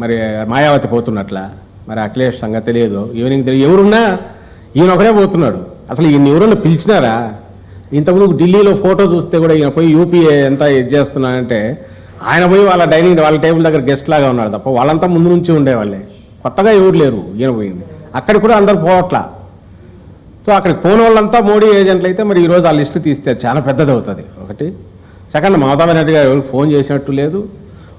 మరి మాయావతి పోతున్నట్ల, మరి అఖిలేష్ సంగతి తెలియదు, ఈవినింగ్ తెలియదు, ఎవరున్నా ఈయన ఒకరే పోతున్నాడు. అసలు ఈయన ఎవరన్నా పిలిచినారా? ఇంతకుముందు ఢిల్లీలో ఫోటో చూస్తే కూడా ఈయన పోయి యూపీఏ ఎంత ఇది చేస్తున్నానంటే ఆయన పోయి వాళ్ళ వాళ్ళ టేబుల్ దగ్గర గెస్ట్ లాగా ఉన్నాడు తప్ప వాళ్ళంతా ముందు నుంచి ఉండేవాళ్ళే, కొత్తగా ఎవరు లేరు. ఈయన పోయింది అక్కడికి కూడా అందరు పోవట్లా. సో అక్కడికి పోని వాళ్ళంతా మోడీ ఏజెంట్లు అయితే మరి ఈరోజు ఆ లిస్టు తీస్తే చాలా పెద్దది అవుతుంది. ఒకటి. సెకండ్, మమతా బెనర్జీ గారు ఎవరికి ఫోన్ చేసినట్టు లేదు.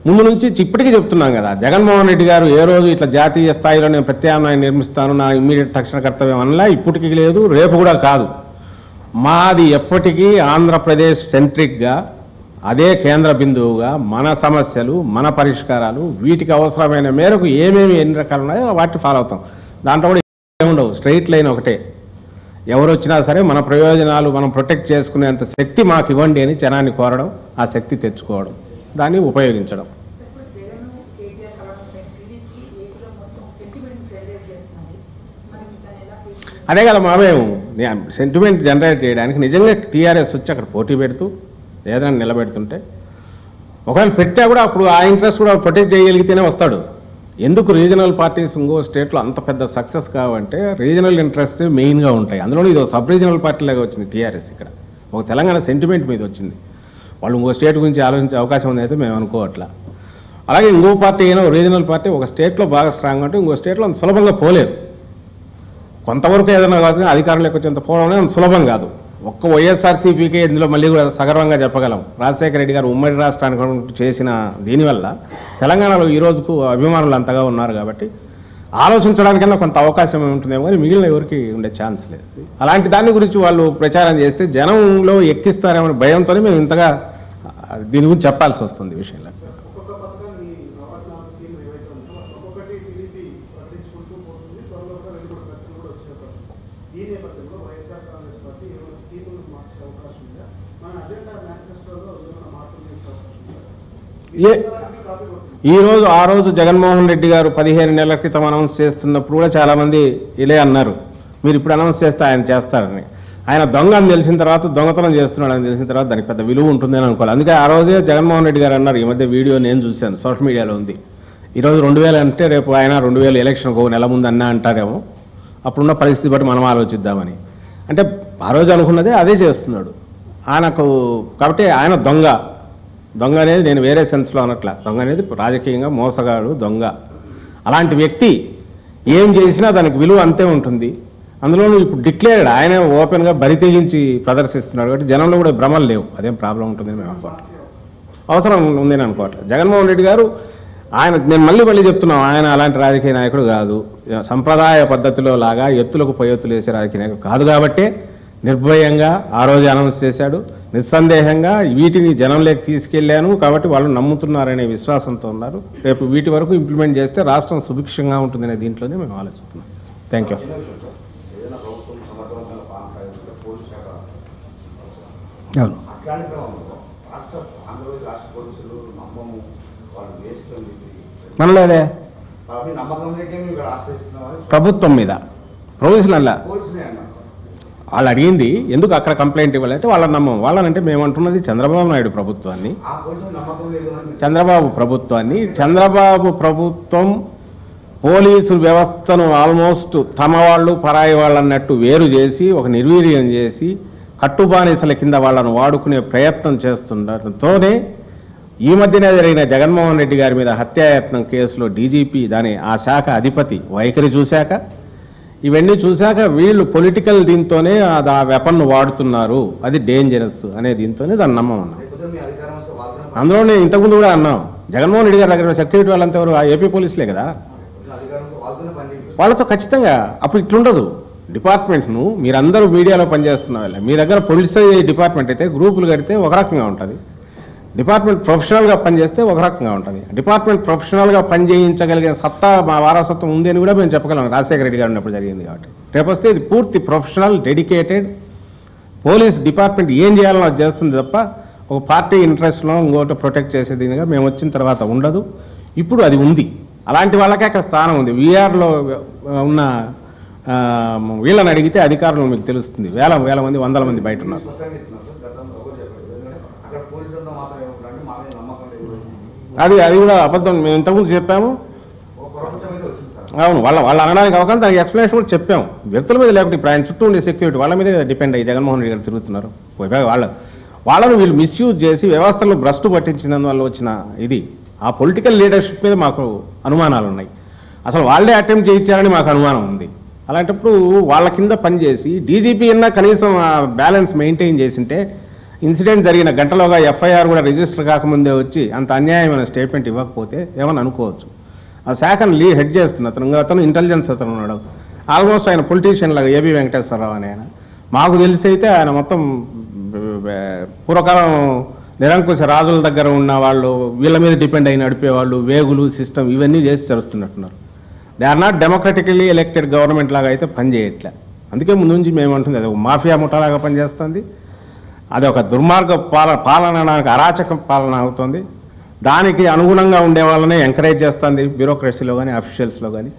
ముందు నుంచి ఇప్పటికీ చెప్తున్నాం కదా, జగన్మోహన్ రెడ్డి గారు ఏ రోజు ఇట్లా జాతీయ స్థాయిలో నేను ప్రత్యామ్నాయం నిర్మిస్తాను, నా ఇమ్మీడియట్ తక్షణ కర్తవ్యం అనలా, ఇప్పటికీ లేదు, రేపు కూడా కాదు. మాది ఎప్పటికీ ఆంధ్రప్రదేశ్ సెంట్రిక్గా, అదే కేంద్ర బిందువుగా మన సమస్యలు, మన పరిష్కారాలు, వీటికి అవసరమైన మేరకు ఏమేమి ఎన్ని రకాలు ఉన్నాయో వాటిని ఫాలో అవుతాం. దాంట్లో కూడా ఏముండవు, స్ట్రైట్ లైన్ ఒకటే. ఎవరు వచ్చినా సరే మన ప్రయోజనాలు మనం ప్రొటెక్ట్ చేసుకునేంత శక్తి మాకు ఇవ్వండి అని జనాన్ని కోరడం, ఆ శక్తి తెచ్చుకోవడం, దాన్ని ఉపయోగించడం. అదే కదా మేము సెంటిమెంట్ జనరేట్ చేయడానికి నిజంగా టీఆర్ఎస్ వచ్చి అక్కడ పోటీ పెడుతూ ఏదైనా నిలబెడుతుంటే, ఒకవేళ పెట్టా కూడా అప్పుడు ఆ ఇంట్రెస్ట్ కూడా ప్రొటెక్ట్ చేయగలిగితేనే వస్తాడు. ఎందుకు రీజనల్ పార్టీస్ ఇంకో స్టేట్లో అంత పెద్ద సక్సెస్ కావంటే రీజనల్ ఇంట్రెస్ట్ మెయిన్గా ఉంటాయి. అందులో ఇది సబ్ రీజనల్ పార్టీ లాగా వచ్చింది టీఆర్ఎస్. ఇక్కడ ఒక తెలంగాణ సెంటిమెంట్ మీద వచ్చింది. వాళ్ళు ఇంకో స్టేట్ గురించి ఆలోచించే అవకాశం ఉంది అయితే మేము అనుకోవట్లా. అలాగే ఇంకో పార్టీ అయినా రీజనల్ పార్టీ ఒక స్టేట్లో బాగా స్ట్రాంగ్ అంటే ఇంకో స్టేట్లో అంత సులభంగా పోలేదు. కొంతవరకు ఏదైనా కాదు, అధికారంలోకి వచ్చేంత పోవడం అంత సులభం కాదు. ఒక్క వైఎస్ఆర్సీపీకే ఇందులో మళ్ళీ కూడా సగర్వంగా చెప్పగలం. రాజశేఖర రెడ్డి గారు ఉమ్మడి రాష్ట్రానికి చేసిన దీనివల్ల తెలంగాణలో ఈ రోజుకు అభిమానులు అంతగా ఉన్నారు కాబట్టి ఆలోచించడానికన్నా కొంత అవకాశం ఉంటుందేమో, కానీ మిగిలిన ఎవరికి ఉండే ఛాన్స్ లేదు. అలాంటి దాని గురించి వాళ్ళు ప్రచారం చేస్తే జనంలో ఎక్కిస్తారేమో భయంతోనే మేము ఇంతగా దీని గురించి చెప్పాల్సి వస్తుంది విషయంలో. ఆ రోజు జగన్మోహన్ రెడ్డి గారు 15 నెలల క్రితం అనౌన్స్ చేస్తున్నప్పుడు కూడా చాలా మంది ఇలే అన్నారు, మీరు ఇప్పుడు అనౌన్స్ చేస్తే ఆయన చేస్తారని. ఆయన దొంగ అని తెలిసిన తర్వాత, దొంగతనం చేస్తున్నాడు అని తెలిసిన తర్వాత దానికి పెద్ద విలువ ఉంటుందని అనుకోవాలి. అందుకే ఆ రోజే జగన్మోహన్ రెడ్డి గారు అన్నారు, ఈ మధ్య వీడియో నేను చూశాను, సోషల్ మీడియాలో ఉంది, ఈరోజు 2000 అంటే రేపు ఆయన 2000 ఎలక్షన్కి ఒక నెల ముందు అన్నా అంటారేమో, అప్పుడున్న పరిస్థితి బట్టి మనం ఆలోచిద్దామని. అంటే ఆ రోజు అనుకున్నదే అదే చేస్తున్నాడు ఆయనకు. కాబట్టి ఆయన దొంగ అనేది నేను వేరే సెన్స్లో అనట్లా, దొంగ అనేది రాజకీయంగా మోసగాడు, దొంగ. అలాంటి వ్యక్తి ఏం చేసినా దానికి విలువ అంతే ఉంటుంది. అందులోనూ ఇప్పుడు డిక్లేర్డ్ ఆయన ఓపెన్గా బరి తెగించి ప్రదర్శిస్తున్నాడు కాబట్టి జనంలో కూడా భ్రమలు లేవు. అదేం ప్రాబ్లం ఉంటుందని మేము అనుకోవట్లేదు, అవసరం ఉందని అనుకోవట్లేదు. జగన్మోహన్ రెడ్డి గారు నేను మళ్ళీ చెప్తున్నాం, ఆయన అలాంటి రాజకీయ నాయకుడు కాదు. సంప్రదాయ పద్ధతిలో లాగా ఎత్తులకు పై ఎత్తులు వేసే రాజకీయ నాయకుడు కాదు. కాబట్టే నిర్భయంగా ఆ రోజు అనౌన్స్ చేశాడు. నిస్సందేహంగా వీటిని జనంలోకి తీసుకెళ్లాను కాబట్టి వాళ్ళు నమ్ముతున్నారనే విశ్వాసంతో ఉన్నారు. రేపు వీటి వరకు ఇంప్లిమెంట్ చేస్తే రాష్ట్రం సుభిక్షంగా ఉంటుందనే దీంట్లోనే మేము ఆలోచిస్తున్నాం. Thank you. మనలేదే ప్రభుత్వం మీద పోలీసులు అలా వాళ్ళు అడిగింది ఎందుకు అక్కడ కంప్లైంట్ ఇవ్వాలంటే వాళ్ళని నమ్మం. వాళ్ళనంటే మేము అంటున్నది చంద్రబాబు నాయుడు ప్రభుత్వాన్ని, చంద్రబాబు ప్రభుత్వం పోలీసు వ్యవస్థను ఆల్మోస్ట్ తమ వాళ్ళు పరాయి వాళ్ళు అన్నట్టు వేరు చేసి ఒక నిర్వీర్యం చేసి కట్టుబానిసల కింద వాళ్ళను వాడుకునే ప్రయత్నం చేస్తుండటంతోనే ఈ మధ్యనే జరిగిన జగన్మోహన్ రెడ్డి గారి మీద హత్యాయత్నం కేసులో డీజీపీ ఆ శాఖ అధిపతి వైఖరి చూశాక, ఇవన్నీ చూశాక వీళ్ళు పొలిటికల్ దీంతోనే ఆ వెపన్ను వాడుతున్నారు, అది డేంజరస్ అనే దీంతోనే దాన్ని నమ్మమన్నాం. అందులోనే ఇంతకుముందు కూడా అన్నాం, జగన్మోహన్ రెడ్డి గారి దగ్గర సెక్యూరిటీ వాళ్ళంతా ఎవరు ఏపీ పోలీసులే కదా, వాళ్ళతో ఖచ్చితంగా అప్పుడు ఇట్లుండదు. డిపార్ట్మెంట్ను మీరందరూ మీడియాలో పనిచేస్తున్న వాళ్ళ మీ దగ్గర పోలీస్ డిపార్ట్మెంట్ అయితే గ్రూపులు కడితే ఒక రకంగా ఉంటుంది, డిపార్ట్మెంట్ ప్రొఫెషనల్గా పనిచేస్తే ఒక రకంగా ఉంటుంది. డిపార్ట్మెంట్ ప్రొఫెషనల్గా పనిచేయించగలిగే సత్తా మా వారసత్వం ఉంది అని కూడా మేము చెప్పగలం. రాజశేఖర రెడ్డి గారు ఉన్నప్పుడు జరిగింది కాబట్టి రేపు వస్తే ఇది పూర్తి ప్రొఫెషనల్ డెడికేటెడ్ పోలీస్ డిపార్ట్మెంట్ ఏం చేయాలో అది చేస్తుంది తప్ప ఒక పార్టీ ఇంట్రెస్ట్లో ఇంకోటి ప్రొటెక్ట్ చేసేదిగా మేము వచ్చిన తర్వాత ఉండదు. ఇప్పుడు అది ఉంది, అలాంటి వాళ్ళకే అక్కడ స్థానం ఉంది. వీఆర్లో ఉన్న వీళ్ళని అడిగితే అధికారులు మీకు తెలుస్తుంది, వేల మంది 100 మంది బయట ఉన్నారు. అది కూడా అబద్ధం. మేము ఇంతకుముందు చెప్పాము. అవును, వాళ్ళ అనడానికి అవకాశం, దానికి ఎక్స్ప్లెనేషన్ కూడా చెప్పాము. వ్యక్తుల మీద లేకపోతే ఇప్పుడు ఆయన చుట్టూ ఉండే సెక్యూరిటీ వాళ్ళ మీదే డిపెండ్ అయ్యి జగన్మోహన్ రెడ్డి గారు తిరుగుతున్నారు. వాళ్ళను వీళ్ళు మిస్యూజ్ చేసి వ్యవస్థలో భ్రష్టు పట్టించినందువల్ల వచ్చిన ఇది ఆ పొలిటికల్ లీడర్షిప్ మీద మాకు అనుమానాలు ఉన్నాయి. అసలు వాళ్ళే అటెంప్ట్ చేయించారని మాకు అనుమానం ఉంది. అలాంటప్పుడు వాళ్ళ కింద పనిచేసి డీజీపీ అన్నా కనీసం ఆ బ్యాలెన్స్ మెయింటైన్ చేసింటే ఇన్సిడెంట్ జరిగిన గంటలోగా ఎఫ్ఐఆర్ కూడా రిజిస్టర్ కాకముందే వచ్చి అంత అన్యాయమైన స్టేట్మెంట్ ఇవ్వకపోతే ఏమని అనుకోవచ్చు. ఆ శాఖను హెడ్ చేస్తున్న అతను ఇంటెలిజెన్స్ అతను ఉన్నాడు. ఆల్మోస్ట్ ఆయన పొలిటీషియన్ లాగా ఏబి వెంకటేశ్వరరావు అని ఆయన. మాకు తెలిసి అయితే ఆయన మొత్తం పూర్వకాలం నిరంకుశ రాజుల దగ్గర ఉన్న వాళ్ళు వీళ్ళ మీద డిపెండ్ అయి నడిపేవాళ్ళు, వేగులు సిస్టమ్ ఇవన్నీ చేసి చేస్తున్నట్టున్నారు. They are not democratically elected government లాగా అయితే పనిచేయట్లే. అందుకే ముందు నుంచి మేమంటుంది అది ఒక మాఫియా ముఠాలాగా పనిచేస్తుంది. అది ఒక దుర్మార్గ పాలన, అరాచక పాలన అవుతుంది. దానికి అనుగుణంగా ఉండే వాళ్ళనే ఎంకరేజ్ చేస్తుంది బ్యూరోక్రసీలో కానీ అఫీషియల్స్లో కానీ.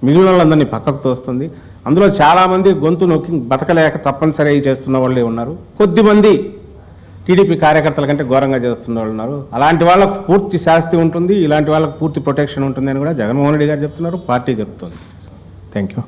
మిగిలిన వాళ్ళందరినీ పక్కకు తోస్తుంది. అందులో చాలామంది గొంతు నొక్కి బతకలేక తప్పనిసరి చేస్తున్న వాళ్ళే ఉన్నారు. కొద్దిమంది టీడీపీ కార్యకర్తల కంటే ఘోరంగా చేస్తున్న వాళ్ళు ఉన్నారు. అలాంటి వాళ్ళకు పూర్తి శాస్తి ఉంటుంది, ఇలాంటి వాళ్ళకు పూర్తి ప్రొటెక్షన్ ఉంటుంది అని కూడా జగన్మోహన్ రెడ్డి గారు చెప్తున్నారు, పార్టీ చెప్తుంది. Thank you.